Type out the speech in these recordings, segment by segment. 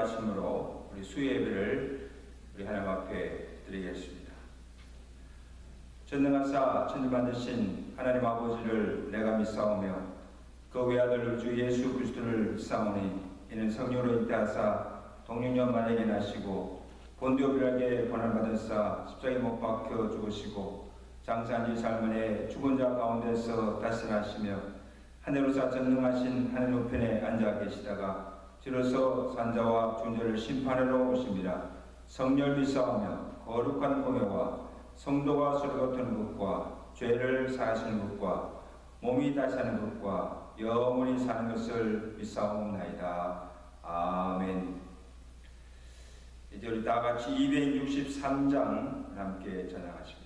인도하심으로 우리 수요 예배를 우리 하나님 앞에 드리겠습니다. 전능하사 천지만드신 하나님 아버지를 내가 믿사오며 그 외아들 주 예수 그리스도를 믿사오니 이는 성령으로 잉태하사 동육년 만에게 나시고 본디오 빌라에게 고난받으사 십자가에 못 박혀 죽으시고 장사한 지 사흘만에 죽은 자 가운데서 다시 나시며 하늘로사 전능하신 하늘 우편에 앉아 계시다가 뒤로서 산자와 존재를 심판하러 오십니다. 성령을 믿사오며 거룩한 공회와 성도가 서로 다투는 것과 죄를 사하시는 것과 몸이 다시 사는 것과 영원히 사는 것을 믿사옵나이다. 아멘. 이제 우리 다 같이 263장 함께 찬양하시겠습니다.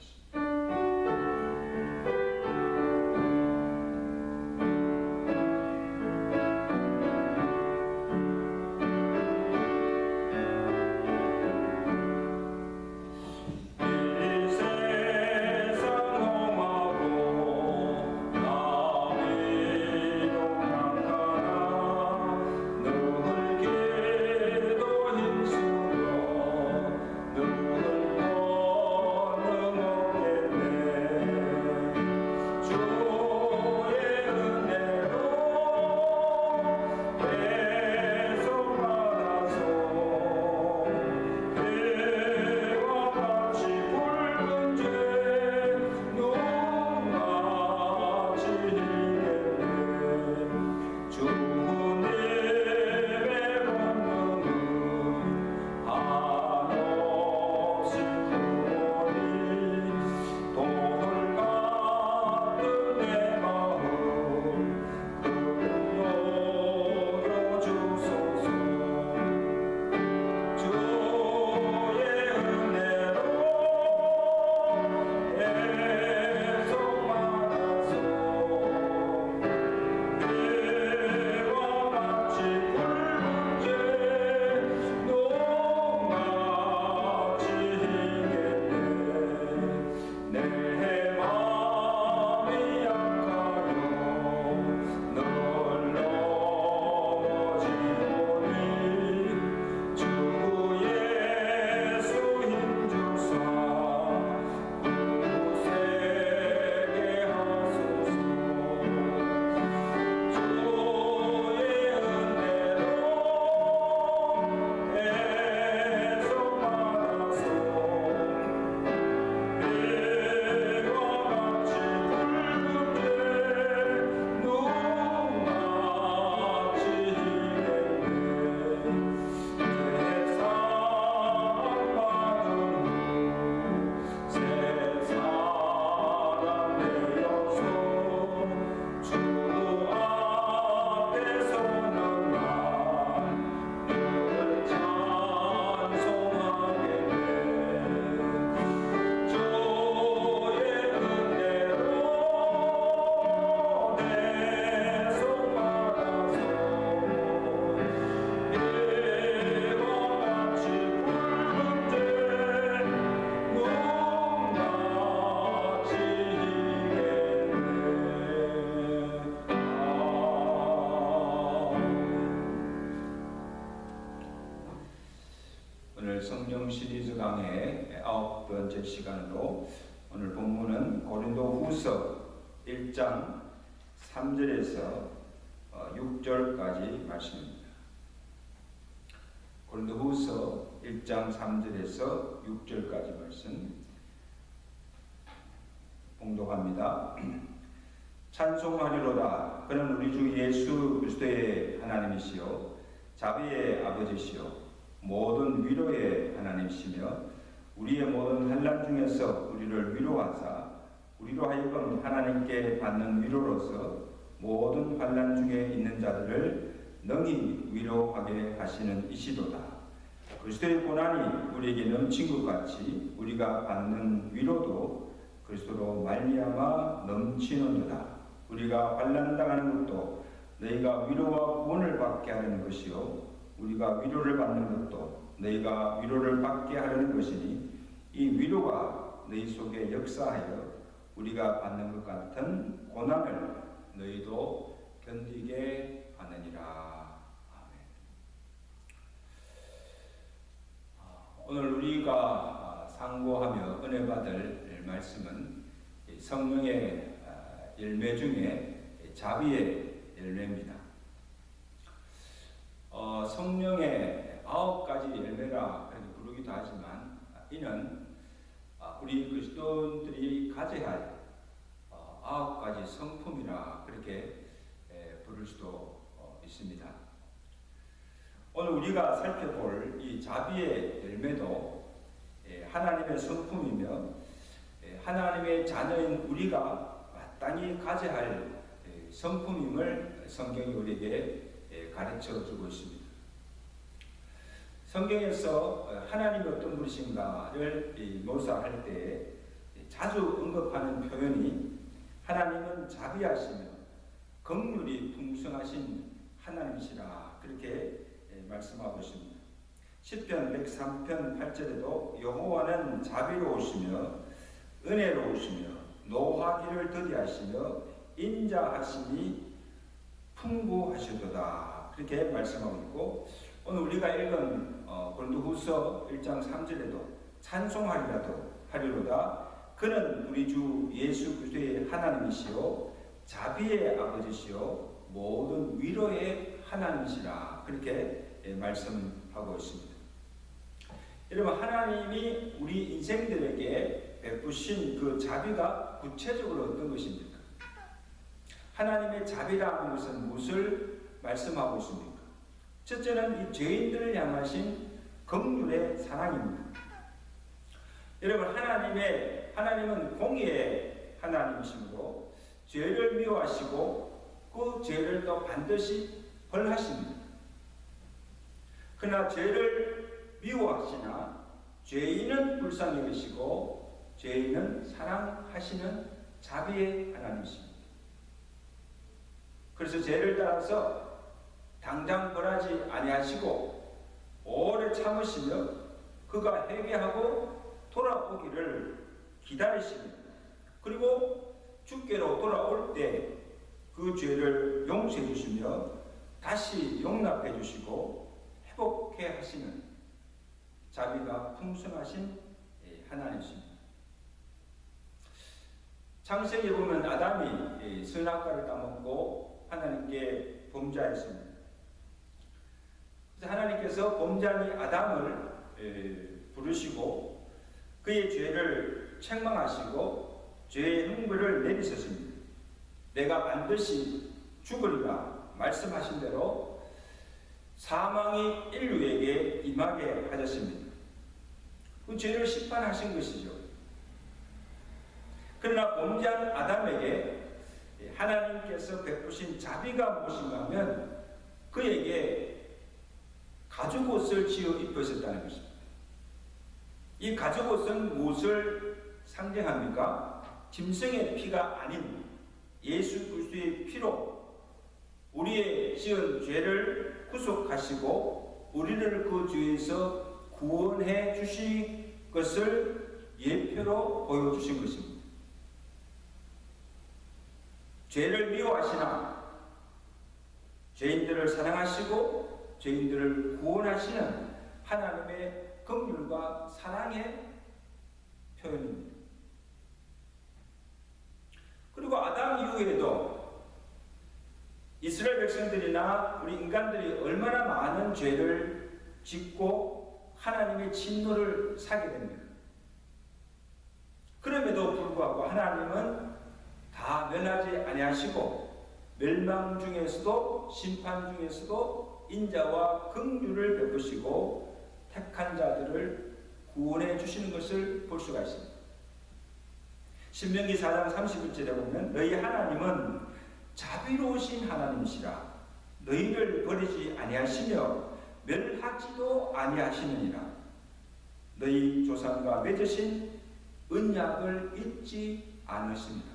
성령 시리즈 강의 9번째 시간으로 오늘 본문은 고린도후서 1장 3절에서 6절까지 말씀입니다. 고린도후서 1장 3절에서 6절까지 말씀 봉독합니다. 찬송하리로다. 그는 우리 주 예수 그리스도의 하나님이시요 자비의 아버지시요 모든 위로의 하나님이시며 우리의 모든 환난 중에서 우리를 위로하사 우리로 하여금 하나님께 받는 위로로서 모든 환난 중에 있는 자들을 능히 위로하게 하시는 이시도다. 그리스도의 고난이 우리에게 넘친 것 같이 우리가 받는 위로도 그리스도로 말미암아 넘치는도다. 우리가 환난 당하는 것도 너희가 위로와 구원을 받게 하려는 것이요 우리가 위로를 받는 것도 너희가 위로를 받게 하려는 것이니 이 위로가 너희 속에 역사하여 우리가 받는 것 같은 고난을 너희도 견디게 하느니라. 아멘. 상고하며 은혜 받을 말씀은 성령의 열매 중에 자비의 열매입니다. 성령의 9가지 열매라 그렇게 부르기도 하지만 이는 우리 그리스도인들이 가져야 할 9가지 성품이라 그렇게 부를 수도 있습니다. 오늘 우리가 살펴볼 이 자비의 열매도 하나님의 성품이며 하나님의 자녀인 우리가 마땅히 가져야 할 성품임을 성경이 우리에게 가르쳐 주고 있습니다. 성경에서 하나님이 어떤 분이신가를 묘사할 때 자주 언급하는 표현이 하나님은 자비하시며 긍휼이 풍성하신 하나님이시라 그렇게 말씀하고 있습니다. 시편 103편 8절에도 여호와는 자비로우시며 은혜로우시며 노하기를 더디하시며 인자하심이 풍부하시도다 그렇게 말씀하고 있고, 오늘 우리가 읽은 고린도후서 1장 3절에도 찬송하리로다 그는 우리 주 예수 그리스도의 하나님이시요 자비의 아버지시요 모든 위로의 하나님이시라 그렇게 말씀하고 있습니다. 여러분, 하나님이 우리 인생들에게 베푸신 그 자비가 구체적으로 어떤 것입니까? 하나님의 자비라는 것은 무엇을 말씀하고 있습니까? 첫째는 이 죄인들을 향하신 긍휼의 사랑입니다. 여러분, 하나님은 공의의 하나님이시므로 죄를 미워하시고 그 죄를 또 반드시 벌하십니다. 그러나 죄를 미워하시나 죄인은 불쌍히 여기시고 죄인은 사랑하시는 자비의 하나님이십니다. 그래서 죄를 따라서 당장 벌하지 아니하시고 오래 참으시며 그가 회개하고 돌아오기를 기다리십니다. 그리고 주께로 돌아올 때 그 죄를 용서해 주시며 다시 용납해 주시고 회복해 하시는 자비가 풍성하신 하나님이십니다. 창세기에 보면 아담이 선악과를 따먹고 하나님께 범죄하였습니다. 그래서 하나님께서 범죄한 아담을 부르시고 그의 죄를 책망하시고 죄의 형벌을 내리셨습니다. 내가 반드시 죽으리라 말씀하신 대로 사망이 인류에게 임하게 하셨습니다. 그 죄를 심판하신 것이죠. 그러나 범죄한 아담에게 하나님께서 베푸신 자비가 무엇인가 하면 그에게 가죽옷을 지어 입히셨다는 것입니다. 이 가죽옷은 무엇을 상징합니까? 짐승의 피가 아닌 예수 그리스도의 피로 우리의 지은 죄를 구속하시고 우리를 그 죄에서 구원해 주실 것을 예표로 보여주신 것입니다. 죄를 미워하시나 죄인들을 사랑하시고 죄인들을 구원하시는 하나님의 긍휼과 사랑의 표현입니다. 그리고 아담 이후에도 이스라엘 백성들이나 우리 인간들이 얼마나 많은 죄를 짓고 하나님의 진노를 사게 됩니다. 그럼에도 불구하고 하나님은 다 멸하지 아니하시고 멸망 중에서도 심판 중에서도 인자와 긍휼을 베푸시고 택한 자들을 구원해 주시는 것을 볼 수가 있습니다. 신명기 4장 31절에 보면 너희 하나님은 자비로우신 하나님이시라 너희를 버리지 아니하시며 멸하지도 아니하시느니라 너희 조상과 맺으신 언약을 잊지 않으십니다.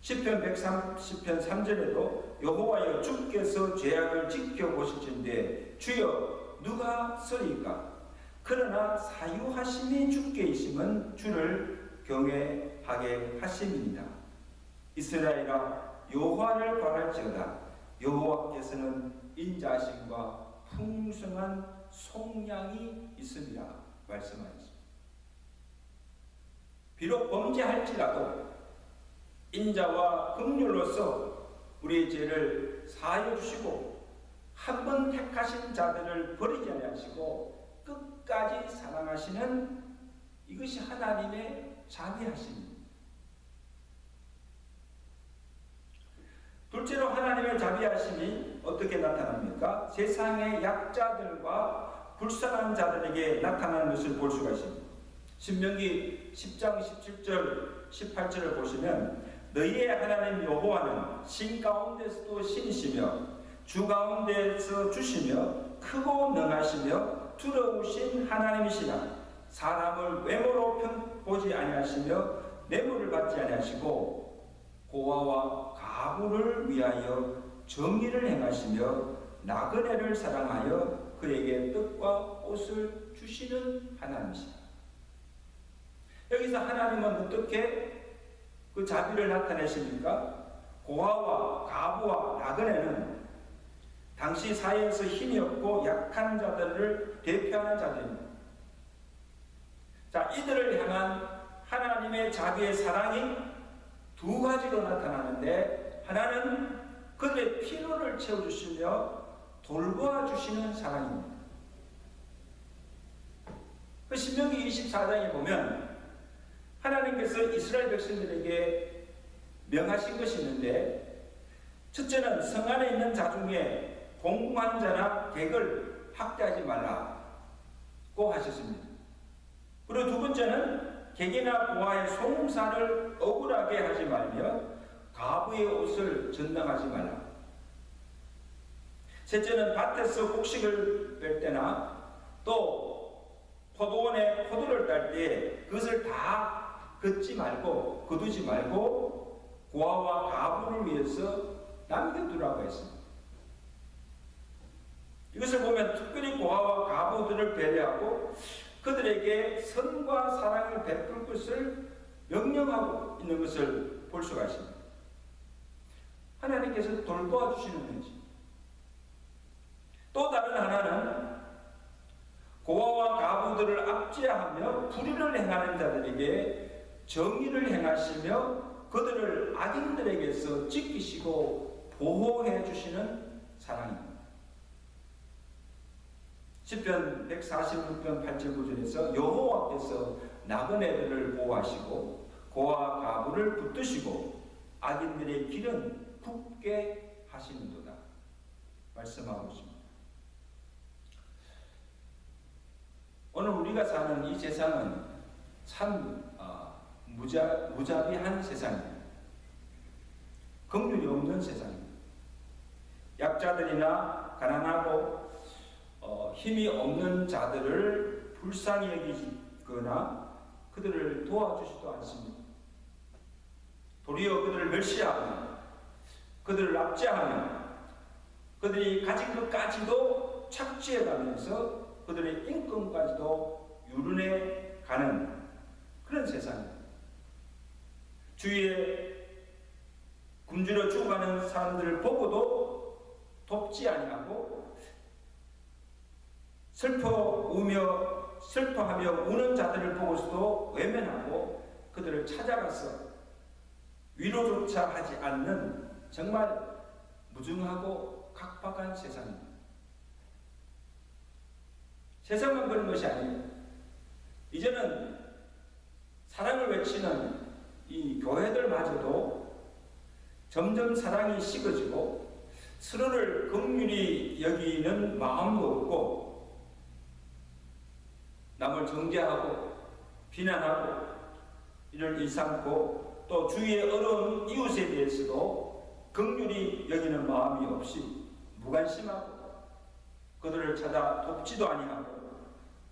시편 130편 3절에도 여호와여 주께서 죄악을 지켜보실진대 주여 누가 서리까? 그러나 사유하심이 주께 있음은 주를 경외하게 하심이니라. 이스라엘아 여호와를 바랄지어다. 여호와께서는 인자하심과 풍성한 속량이 있습니다. 말씀하셨습니다. 비록 범죄할지라도 인자와 긍휼로서 우리의 죄를 사하여 주시고 한 번 택하신 자들을 버리지 아니하시고 끝까지 사랑하시는 이것이 하나님의 자비하심입니다. 둘째로 하나님의 자비하심이 어떻게 나타납니까? 세상의 약자들과 불쌍한 자들에게 나타나는 것을 볼 수가 있습니다. 신명기 10장 17절 18절을 보시면 너희의 하나님 여호와는 신 가운데서도 신이시며 주 가운데서 주시며 크고 능하시며 두려우신 하나님이시라. 사람을 외모로 보지 아니하시며 뇌물을 받지 아니하시고 고아와 가부를 위하여 정의를 행하시며 나그네를 사랑하여 그에게 떡과 옷을 주시는 하나님이시라. 여기서 하나님은 어떻게 그 자비를 나타내십니까? 고아와 가부와 나그네는 당시 사회에서 힘이 없고 약한 자들을 대표하는 자들입니다. 자, 이들을 향한 하나님의 자비의 사랑이 두 가지로 나타나는데, 하나는 그들의 필요를 채워주시며 돌보아주시는 사랑입니다. 그 신명기 24장에 보면 하나님께서 이스라엘 백성들에게 명하신 것이 있는데, 첫째는 성 안에 있는 자 중에 공환자나 객을 학대하지 말라고 하셨습니다. 그리고 두 번째는 객이나 고아의 송사를 억울하게 하지 말며 가부의 옷을 전당하지 말라. 셋째는 밭에서 곡식을 뺄 때나 또 포도원에 포도를 딸 때 그것을 다 걷지 말고 거두지 말고 고아와 가부를 위해서 남겨두라고 했습니다. 이것을 보면 특별히 고아와 가부들을 배려하고 그들에게 선과 사랑을 베풀 것을 명령하고 있는 것을 볼 수가 있습니다. 하나님께서 돌보아 주시는 건지. 또 다른 하나는 고아와 가부들을 압제하며 불의를 행하는 자들에게 정의를 행하시며 그들을 악인들에게서 지키시고 보호해 주시는 사랑입니다. 시편 146편 8절 9절에서 여호와께서 나그네들을 보호하시고 고아 가부를 붙드시고 악인들의 길은 굽게 하시는도다 말씀하고 있습니다. 오늘 우리가 사는 이 세상은 참 무자비한 세상입니다. 긍휼이 없는 세상입니다. 약자들이나 가난하고 힘이 없는 자들을 불쌍히 여기거나 그들을 도와주지도 않습니다. 도리어 그들을 멸시하며 그들을 압제하며 그들이 가진 것까지도 착취해가면서 그들의 인권까지도 유린해 가는 그런 세상입니다. 주위에 굶주려 죽어가는 사람들을 보고도 돕지 아니하고 슬퍼하며 우는 자들을 보고서도 외면하고 그들을 찾아가서 위로조차 하지 않는 정말 무증하고 각박한 세상입니다. 세상만 그런 것이 아니에요. 이제는 사랑을 외치는 이 교회들마저도 점점 사랑이 식어지고 서로를 긍휼히 여기는 마음도 없고 남을 정죄하고 비난하고 이를 일삼고 또 주위의 어려운 이웃에 대해서도 긍휼히 여기는 마음이 없이 무관심하고 그들을 찾아 돕지도 아니하고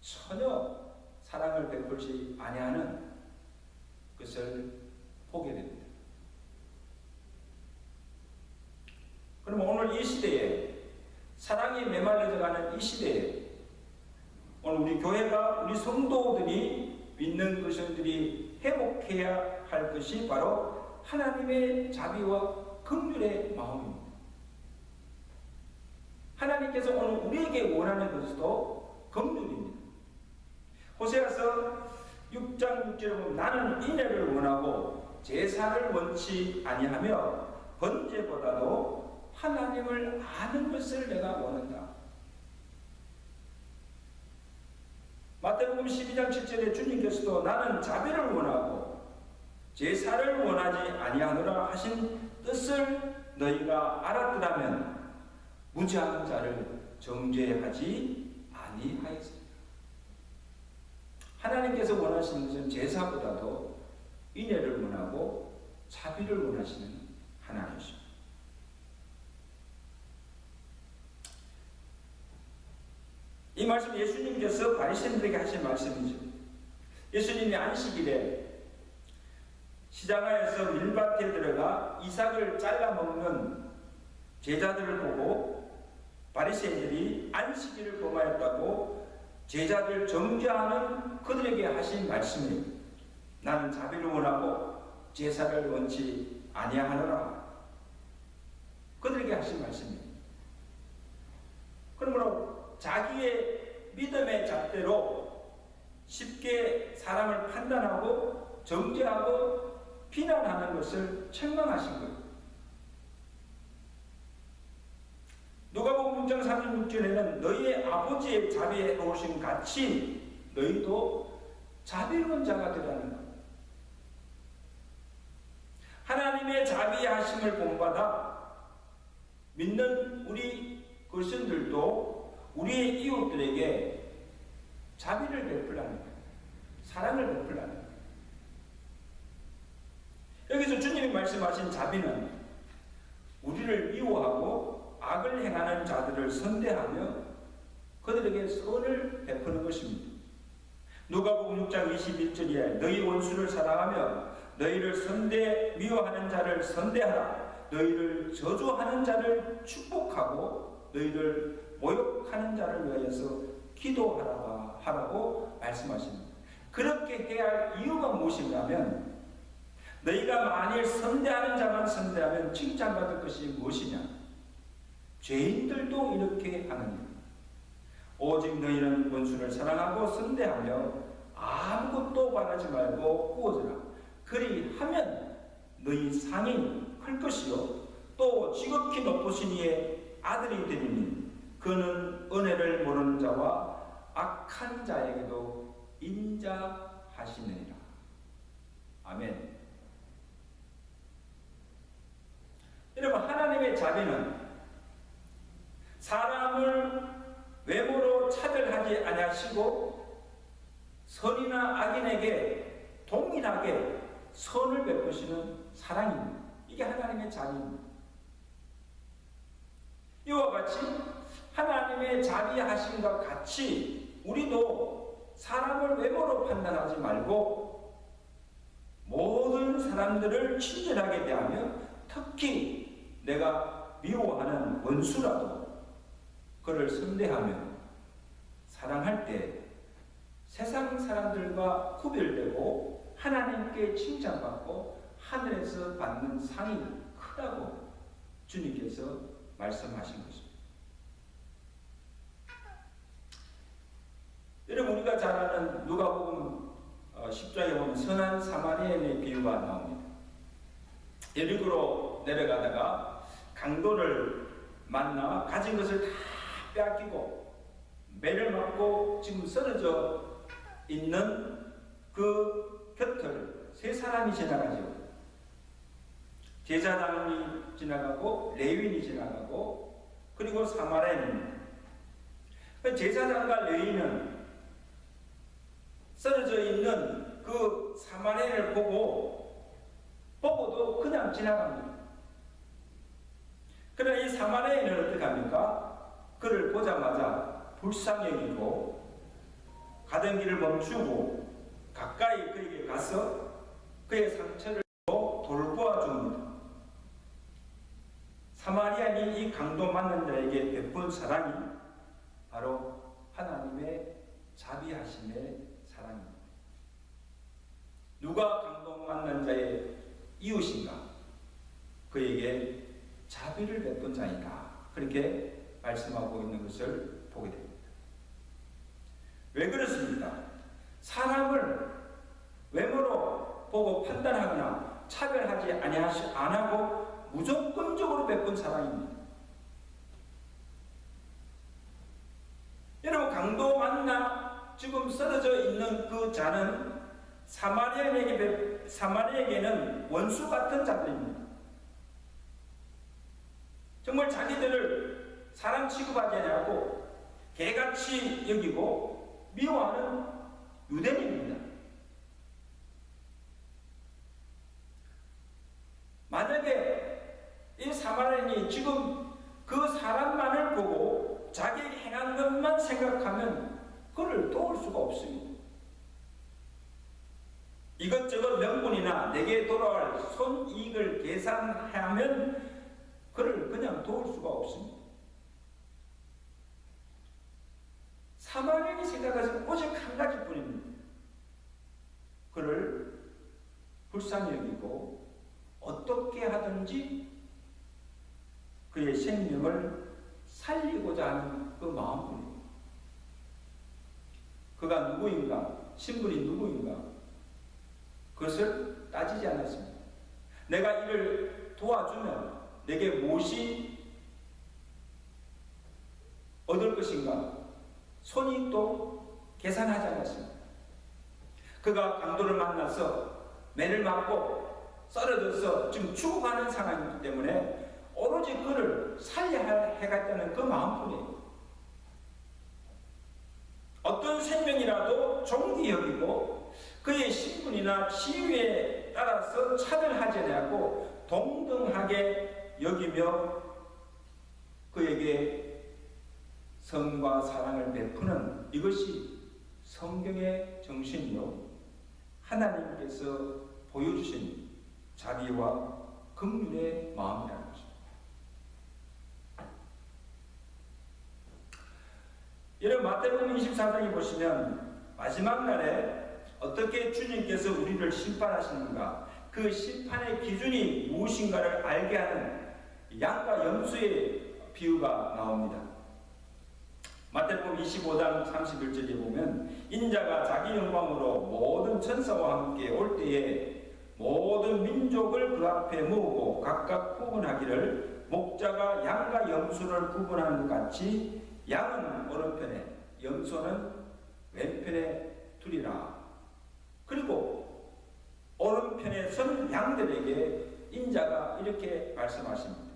전혀 사랑을 베풀지 아니하는 것을 보게 됩니다. 그럼 오늘 이 시대에 사랑이 메말라져가는 이 시대에 오늘 우리 교회가 우리 성도들이 믿는 것들이 회복해야 할 것이 바로 하나님의 자비와 긍휼의 마음입니다. 하나님께서 오늘 우리에게 원하는 것도 긍휼입니다. 호세아서 6장 6절에 보면 나는 인애를 원하고 제사를 원치 아니하며 번제보다도 하나님을 아는 것을 내가 원한다. 마태복음 12장 7절에 주님께서도 나는 자비를 원하고 제사를 원하지 아니하노라 하신 뜻을 너희가 알았더라면 무죄한 자를 정죄하지 아니하였습니다. 하나님께서 원하시는 것은 제사보다도 인애를 원하고 자비를 원하시는 하나님이십니다. 이 말씀 예수님께서 바리새인들에게 하신 말씀이죠. 예수님이 안식일에 시장가에서 밀밭에 들어가 이삭을 잘라 먹는 제자들을 보고 바리새인들이 안식일을 범하였다고 제자들 정죄하는 그들에게 하신 말씀이에요. 나는 자비를 원하고 제사를 원치 아니하노라. 그들에게 하신 말씀이에요. 그러므로 자기의 믿음의 잣대로 쉽게 사람을 판단하고 정죄하고 비난하는 것을 책망하신 거예요. 누가복음 6장 36절에는 너희의 아버지의 자비에 놓으신 같이 너희도 자비로운 자가 되라는 것. 하나님의 자비하심을 본받아 믿는 우리 그리스도인들도 우리의 이웃들에게 자비를 베풀라는 거예요. 사랑을 베풀라는 거예요. 여기서 주님이 말씀하신 자비는 우리를 미워하고 악을 행하는 자들을 선대하며 그들에게 선을 베푸는 것입니다. 누가복음 6장 21절에 너희 원수를 사랑하며 너희를 미워하는 자를 선대하라. 너희를 저주하는 자를 축복하고 너희를 모욕하는 자를 위하여서 기도하라고 말씀하십니다. 그렇게 해야 할 이유가 무엇인가면 너희가 만일 선대하는 자만 선대하면 칭찬받을 것이 무엇이냐? 죄인들도 이렇게 하느니라. 오직 너희는 원수를 사랑하고 선대하며 아무것도 바라지 말고 구워주라. 그리하면 너희 상이 클 것이요 또 지극히 높으신 이의 아들이 되리니 그는 은혜를 모르는 자와 악한 자에게도 인자하시느니라. 아멘. 여러분, 하나님의 자비는 사람을 외모로 차별하지 아니하시고 선이나 악인에게 동일하게 선을 베푸시는 사랑입니다. 이게 하나님의 자비입니다. 이와 같이 하나님의 자비하심과 같이 우리도 사람을 외모로 판단하지 말고 모든 사람들을 친절하게 대하며 특히 내가 미워하는 원수라도 그를 선대하며 사랑할 때 세상 사람들과 구별되고 하나님께 칭찬받고 하늘에서 받는 상이 크다고 주님께서 말씀하신 것입니다. 여러분, 우리가 잘 아는 누가복음 10장에 보면 선한 사마리아인의 비유가 나옵니다. 여리고로 내려가다가 강도를 만나 가진 것을 다 빼앗기고 매를 맞고 지금 쓰러져 있는 그 곁을 세 사람이 지나가죠. 제사장이 지나가고 레위인이 지나가고 그리고 사마리아인입니다. 제사장과 레위인은 쓰러져 있는 그 사마리아인을 보고도 그냥 지나갑니다. 그러나 이 사마리아인은 어떻게 합니까? 그를 보자마자 불쌍히 여기고 가던 길을 멈추고 가까이 그에게 가서 그의 상처를 돌보아 줍니다. 사마리아인이 이 강도 맞는 자에게 베푼 사랑이 바로 하나님의 자비하심의 사랑입니다. 누가 강도 맞는 자의 이웃인가? 그에게 자비를 베푼 자이다. 그렇게 말씀하고 있는 것을 보게 됩니다. 왜 그렇습니까? 사람을 외모로 보고 판단하거나 차별하지 안하고 무조건적으로 베푼 사랑입니다. 여러분, 강도 만나 지금 쓰러져 있는 그 자는 사마리아에게는 원수 같은 자들입니다. 정말 자기들을 사람 취급하지 않고 개같이 여기고 미워하는 유대인입니다. 만약에 이 사마리아인이 지금 그 사람만을 보고 자기에게 행한 것만 생각하면 그를 도울 수가 없습니다. 이것저것 명분이나 내게 돌아올 손이익을 계산하면 그를 그냥 도울 수가 없습니다. 사마리아인이 생각하시는 오직 한 가지뿐입니다. 그를 불쌍히 여기고 어떻게 하든지 그의 생명을 살리고자 하는 그 마음뿐입니다. 그가 누구인가, 신분이 누구인가, 그것을 따지지 않았습니다. 내가 이를 도와주면 내게 무엇이 얻을 것인가, 손익도 계산하지 않았습니다. 그가 강도를 만나서 매를 맞고 쓰러져서 지금 죽어가는 상황이기 때문에 오로지 그를 살려야 해겠다는 그 마음뿐이에요. 어떤 생명이라도 존귀 여기고 그의 신분이나 지위에 따라서 차별하지 않고 동등하게 여기며 그에게 성과 사랑을 베푸는 이것이 성경의 정신이요, 하나님께서 보여주신 자비와 긍휼의 마음이라는 것입니다. 여러분, 마태복음 24장에 보시면 마지막 날에 어떻게 주님께서 우리를 심판하시는가, 그 심판의 기준이 무엇인가를 알게 하는 양과 염소의 비유가 나옵니다. 마태복음 25장 31절에 보면 인자가 자기 영광으로 모든 천사와 함께 올 때에 모든 민족을 그 앞에 모으고 각각 구분하기를 목자가 양과 염소를 구분하는 것 같이 양은 오른편에 염소는 왼편에 두리라. 그리고 오른편에 선 양들에게 인자가 이렇게 말씀하십니다.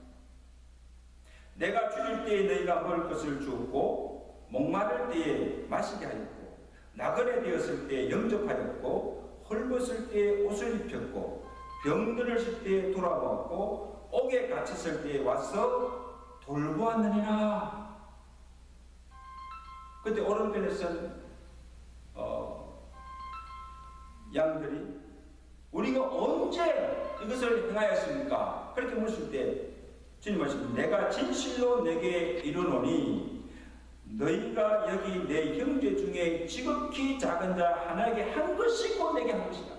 내가 죽일 때에 너희가 먹을 것을 주었고 목마를 때에 마시게 하였고 나그네 되었을 때에 영접하였고 헐벗을 때에 옷을 입혔고 병들었을 때에 돌아보았고 옥에 갇혔을 때에 와서 돌보았느니라. 그때 오른편에 선 양들이 우리가 언제 이것을 행하였습니까? 그렇게 물었을 때 주님 말씀, 내가 진실로 내게 이르노니 너희가 여기 내 형제 중에 지극히 작은 자 하나에게 한 것이 곧 내게 한 것이다.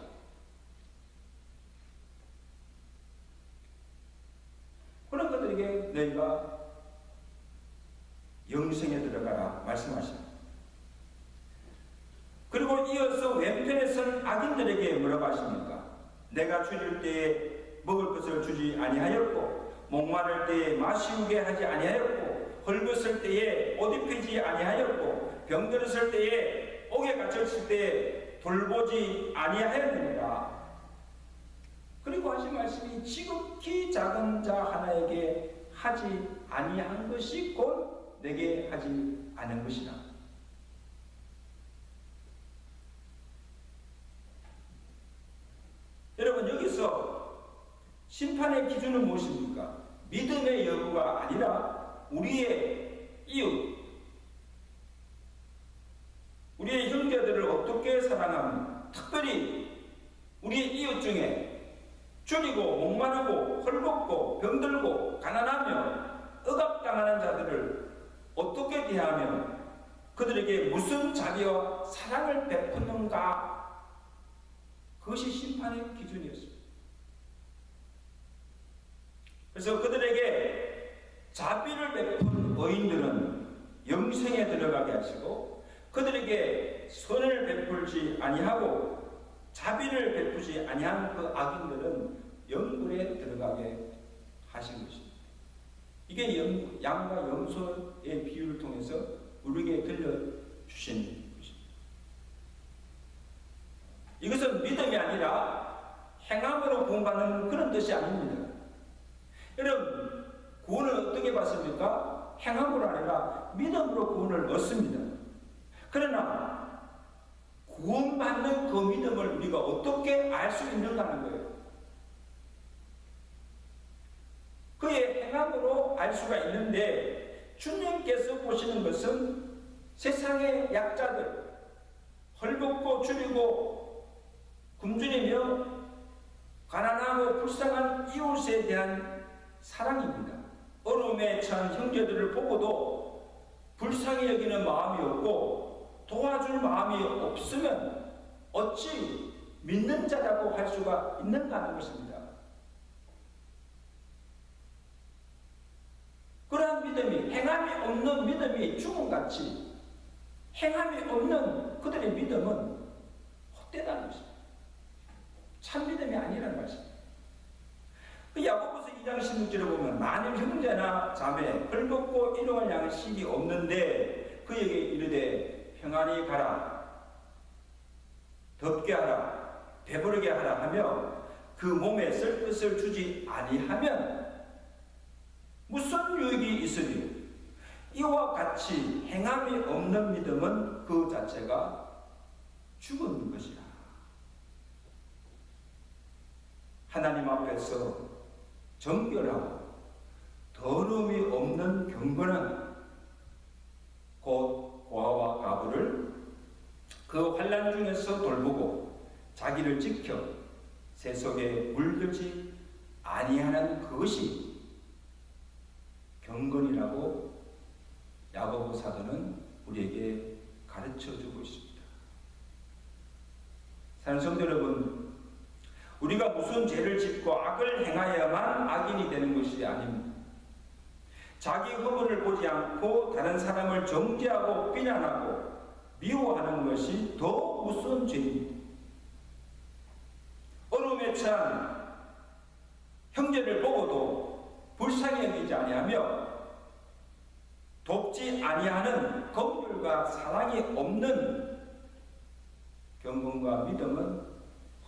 그런 것들에게 너희가 영생에 들어가라 말씀하십니다. 그리고 이어서 왼편에 선 악인들에게 뭐라고 하십니까? 내가 죽일 때에 먹을 것을 주지 아니하였고 목마를 때에 마시우게 하지 아니하였고 헐벗을 때에 옷 입히지 아니하였고 병들었을 때에 옥에 갇혔을 때에 돌보지 아니하였느니라. 그리고 하신 말씀이 지극히 작은 자 하나에게 하지 아니한 것이 곧 내게 하지 않은 것이라. 여러분, 여기서 심판의 기준은 무엇입니까? 믿음의 여부가 아니라 우리의 이웃, 우리의 형제들을 어떻게 사랑하며, 특별히 우리의 이웃 중에 줄이고 목마르고 헐벗고 병들고 가난하며 억압당하는 자들을 어떻게 대하며 그들에게 무슨 자비와 사랑을 베푸는가, 그것이 심판의 기준이었습니다. 그래서 그들에게 자비를 베푼 의인들은 영생에 들어가게 하시고 그들에게 선을 베풀지 아니하고 자비를 베푸지 아니한 그 악인들은 영불에 들어가게 하신 것입니다. 이게 양과 염소의 비유를 통해서 우리에게 들려주신 것입니다. 이것은 믿음이 아니라 행함으로 구원받는 그런 뜻이 아닙니다. 여러분, 구원을 어떻게 받습니까? 행함으로 아니라 믿음으로 구원을 얻습니다. 그러나 구원받는 그 믿음을 우리가 어떻게 알 수 있는가는 거예요. 그의 행함으로 알 수가 있는데, 주님께서 보시는 것은 세상의 약자들, 헐벗고 줄이고 굶주리며 가난하고 불쌍한 이웃에 대한 사랑입니다. 어려움에 처한 형제들을 보고도 불쌍히 여기는 마음이 없고 도와줄 마음이 없으면 어찌 믿는 자라고 할 수가 있는가 하는 것입니다. 그러한 믿음이, 행함이 없는 믿음이 죽음같이, 행함이 없는 그들의 믿음은 헛되다는 것입니다. 참 믿음이 아니라는 말씀입니다. 그 야고보서 2장 16절에 보면 만일 형제나 자매 헐벗고 일용할 양식이 없는데 그에게 이르되 평안히 가라, 덥게 하라, 배부르게 하라 하며 그 몸에 쓸 것을 주지 아니하면 무슨 유익이 있으리요? 이와 같이 행함이 없는 믿음은 그 자체가 죽은 것이라. 하나님 앞에서 정결하고 더러움이 없는 경건은 곧 고아와 가부를 그 환난 중에서 돌보고 자기를 지켜 세속에 물들지 아니하는 그것이 경건이라고 야고보 사도는 우리에게 가르쳐주고 있습니다. 사랑하는 성도 여러분, 우리가 무슨 죄를 짓고 악을 행하여야만 악인이 되는 것이 아닙니다. 자기 허물을 보지 않고 다른 사람을 정죄하고 비난하고 미워하는 것이 더 무서운 죄입니다. 어려움에 처한 형제를 보고도 불쌍히 여기지 아니하며 돕지 아니하는 긍휼과 사랑이 없는 경건과 믿음은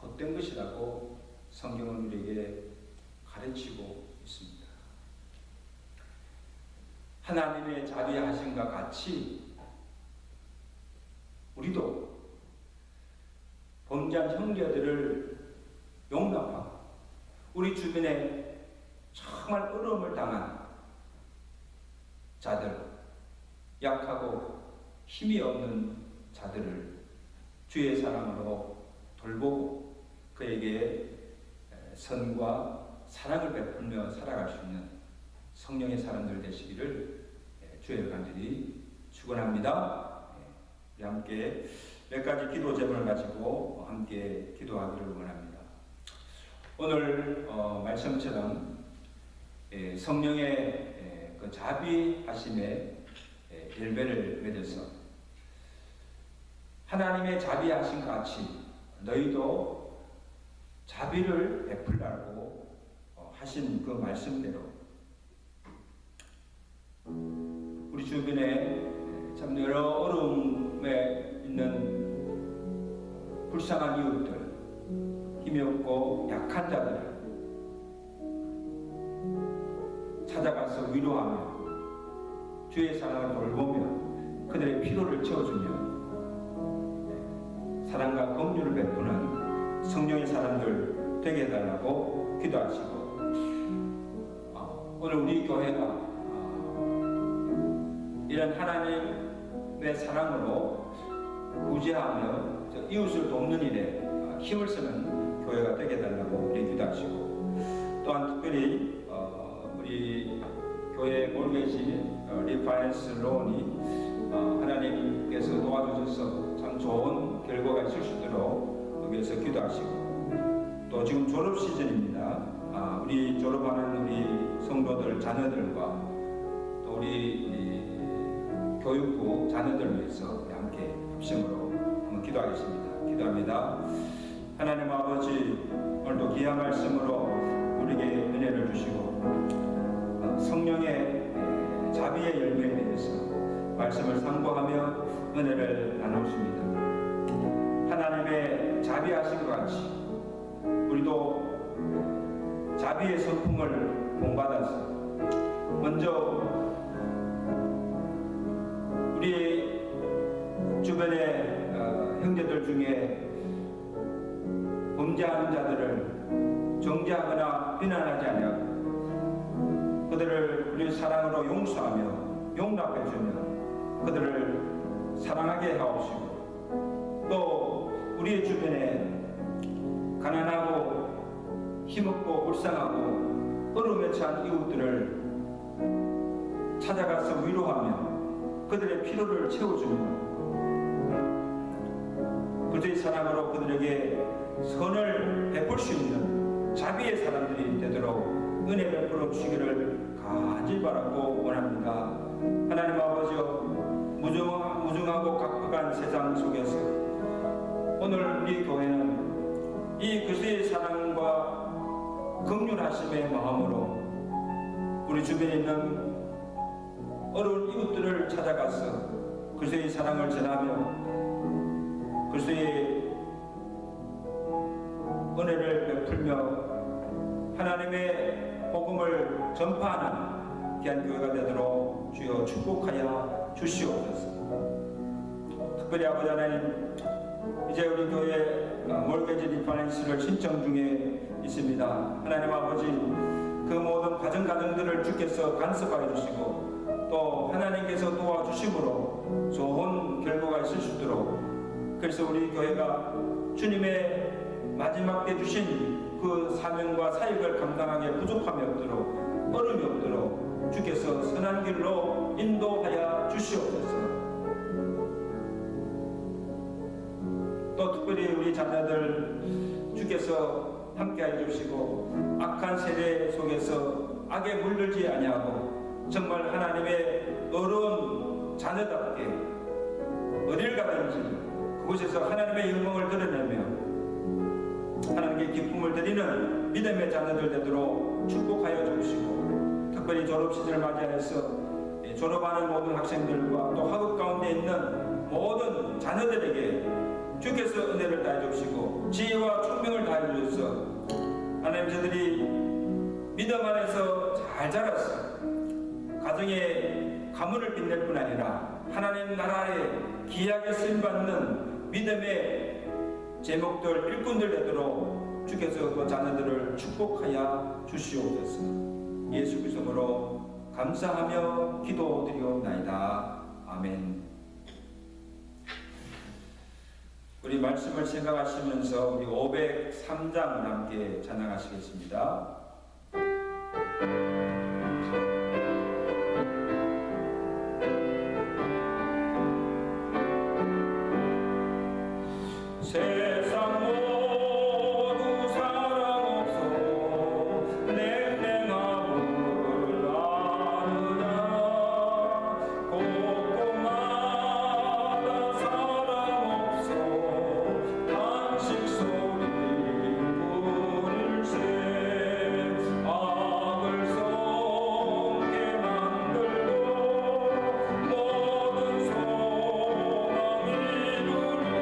헛된 것이라고 성경은 우리에게 가르치고 있습니다. 하나님의 자비하심과 같이 우리도 범죄한 형제들을 용납하고 우리 주변에 정말 어려움을 당한 자들, 약하고 힘이 없는 자들을 주의 사랑으로 돌보고 그에게 선과 사랑을 베풀며 살아갈 수 있는 성령의 사람들 되시기를 주의 간절히 축원합니다. 우리 함께 몇 가지 기도 제목을 가지고 함께 기도하기를 원합니다. 오늘 말씀처럼 성령의 그 자비하심의 열매를 맺어서 하나님의 자비하심 같이 너희도 자비를 베풀라고 하신 그 말씀대로 우리 주변에 참 여러 어려움에 있는 불쌍한 이웃들, 힘이 없고 약한 자들을 찾아가서 위로하며 주의 사랑을 돌보며 그들의 필요를 채워주며 사랑과 긍휼을 베푸는 성령의 사람들 되게 해달라고 기도하시고 오늘 우리 교회가 이런 하나님의 사랑으로 구제하며 이웃을 돕는 일에 힘을 쓰는 교회가 되게 해달라고 우리 기도하시고 또한 특별히 우리 교회에 모여 계신 리파이낸스 론이 하나님께서 도와주셔서 참 좋은 결과가 있을 수 있도록 위해서 기도하시고 또 지금 졸업 시즌입니다. 우리 졸업하는 우리 성도들 자녀들과 또 우리 교육부 자녀들 위해서 함께 기도하겠습니다. 기도합니다. 하나님 아버지, 오늘도 귀한 말씀으로 우리에게 은혜를 주시고 성령의 자비의 열매에 대해서 말씀을 상고하며 은혜를 나누십니다. 하나님의 자비하신 것 같이 우리도 자비의 성품을 본받아서 먼저 우리 주변의 형제들 중에 범죄하는 자들을 정죄하거나 비난하지 아니하고 그들을 우리 사랑으로 용서하며 용납해주며 그들을 사랑하게 하옵시고, 또 우리의 주변에 가난하고 힘없고 불쌍하고 어려움에 처한 이웃들을 찾아가서 위로하며 그들의 필요를 채워주며 그들의 사랑으로 그들에게 선을 베풀 수 있는 자비의 사람들이 되도록 은혜 베풀어 주시기를 간절히 바라고 원합니다. 하나님 아버지여, 무중하고 각박한 세상 속에서 오늘 우리 교회는 이 그리스도의 사랑과 긍휼하심의 마음으로 우리 주변에 있는 어려운 이웃들을 찾아가서 그리스도의 사랑을 전하며 그리스도의 은혜를 베풀며 하나님의 복음을 전파하는 귀한 교회가 되도록 주여 축복하여 주시옵소서. 특별히 아버지 하나님, 이제 우리 교회 몰개지 리파이낸스를 신청 중에 있습니다. 하나님 아버지, 그 모든 가정들을 주께서 간섭하여 주시고 또 하나님께서 도와주심으로 좋은 결과가 있을 수 있도록, 그래서 우리 교회가 주님의 마지막 때 주신 그 사명과 사역을 감당하기에 부족함이 없도록, 어려움이 없도록 주께서 선한 길로 인도하여 주시옵소서. 또 특별히 우리 자녀들 주께서 함께해 주시고 악한 세대 속에서 악에 물들지 아니하고 정말 하나님의 어려운 자녀답게 어딜 가든지 그곳에서 하나님의 영광을 드러내며 하나님께 기쁨을 드리는 믿음의 자녀들 되도록 축복하여 주시고, 특별히 졸업시즌을 맞이해서 졸업하는 모든 학생들과 또 학업 가운데 있는 모든 자녀들에게 주께서 은혜를 다해 주시고 지혜와 총명을 다해 주셔서 하나님, 저들이 믿음 안에서 잘 자라서 가정의 가문을 빛낼 뿐 아니라 하나님 나라에 귀하게 쓰임받는 믿음의 제목들, 일꾼들 되도록 주께서 그 자녀들을 축복하여 주시옵소서. 예수 그리스도로 감사하며 기도드리옵나이다. 아멘. 우리 말씀을 생각하시면서 우리 503장을 함께 찬양하시겠습니다. 세상 모두 사랑 없어 냉랭함을 나누자, 곳곳마다 사랑 없어 탄식 소리 부를세, 악을 썩게 만들고 모든 소망이 이루려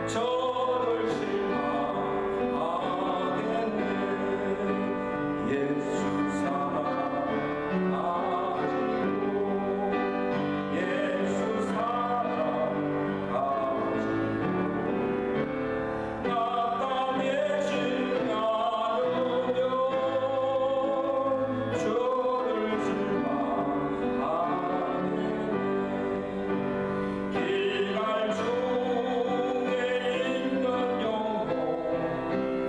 저를 실망하겠네. 예수 사랑하시고 예수 사랑하시고 낙담의 신나누며 저를 실망하겠네. 길갈 중에 있는 영혼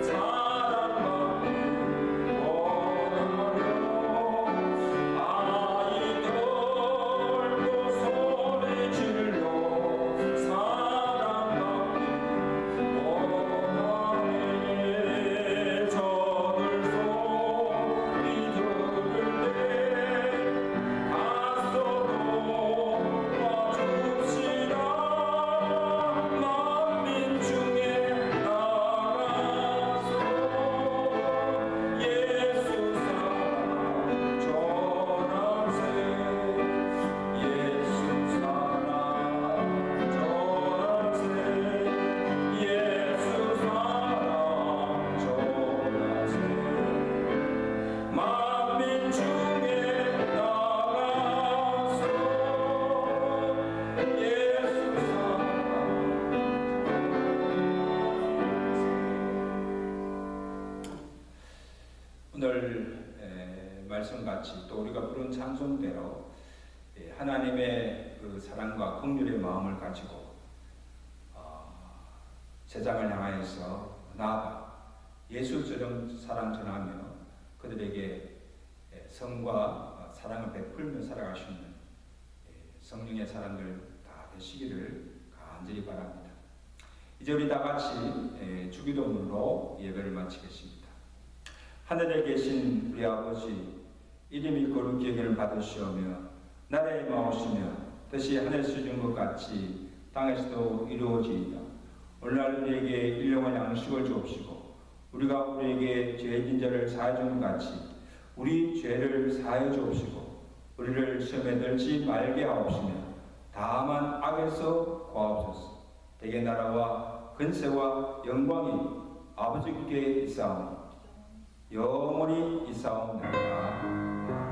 사랑받기 원하며 아이들도 소리 질러 사랑받기 원하네. 저들 소리 들을 때 가서도 와줍시다. 만민 중에 나가서 예수 사랑 전하세. 예수 사랑 전하세. 예수 사랑 전하세. 만민 중에 나가서 예수 사랑 오늘 말씀같이 또 우리가 부른 찬송대로 하나님의 그 사랑과 긍휼의 마음을 가지고 세상을 향하여서 나아가 예수처럼 사랑 전하며 그들에게 성과 사랑을 베풀며 살아갈 수 있는 성령의 사람들 다 되시기를 간절히 바랍니다. 이제 우리 다 같이 주기도문으로 예배를 마치겠습니다. 하늘에 계신 우리 아버지, 이름이 거룩히 여김을 받으시오며 나라의 마오시며 뜻이 하늘에서 이룬 것 같이 땅에서도 이루어지이다. 오늘날 우리에게 일용할 양식을 주옵시고 우리가 우리에게 죄진 자를 사하여 준 것 같이 우리 죄를 사하여 주옵시고 우리를 시험에 들지 말게 하옵시며 다만 악에서 구하옵소서. 대개 나라와 근세와 영광이 아버지께 있사오니 영원히 있사옵나이다.